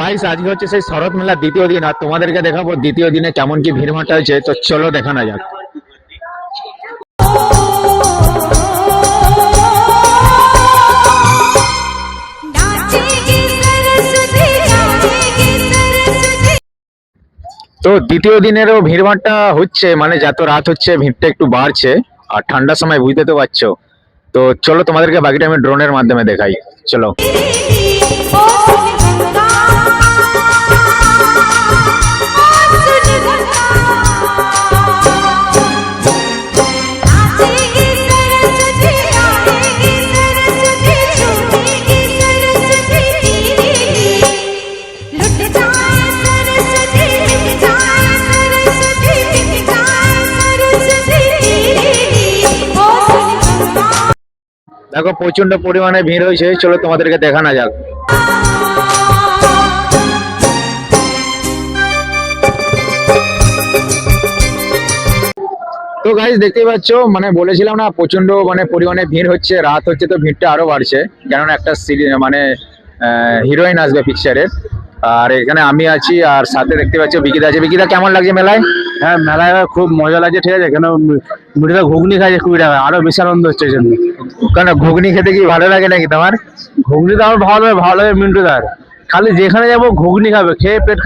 Guys আজকে হচ্ছে সেই শরৎ মেলার দ্বিতীয় দিন, আর তোমাদেরকে দেখাবো দ্বিতীয় দিনে কেমন কি ভিড়ভাট্টা হয়েছে। তো চলো দেখানো যাক। তো দ্বিতীয় দিনেরও ভিড়ভাট্টা হচ্ছে, মানে যত রাত হচ্ছে ভিড়টা একটু বাড়ছে, আর ঠান্ডার সময় বুঝতে তো পারছো। তো চলো তোমাদেরকে বাকিটা আমি ড্রোনের মাধ্যমে দেখাই। চলো। দেখো প্রচন্ড পরিমাণে ভিড় হয়েছে, চলো তোমাদেরকে দেখানো যাক। তো গাইস দেখতেই পাচ্ছ, মানে বলেছিলাম না প্রচন্ড মানে পরিমাণে ভিড় হচ্ছে, রাত হচ্ছে তো ভিড়টা আরো বাড়ছে, কেননা একটা মানে হিরোইন আসবে পিকচারের। আর এখানে আমি আছি, আর সাথে দেখতে পাচ্ছ বিকিদা আছে। বিকিদা কেমন লাগছে মেলায়? হ্যাঁ, মেলায় খুব মজা লাগছে, ঠিক আছে। কেন মিঠুদা ঘুগনি খাইছে 20 টাকা, আরো বেশি আনন্দ হচ্ছে এই জন্য। কেন ঘুগনি খেতে কি ভালো লাগে নাকি তোমার? ঘুগনি তো আমার ভালো হয় মিন্টুদার, খালি যেখানে যাবো ঘুগনি খাবে, খেয়ে পেট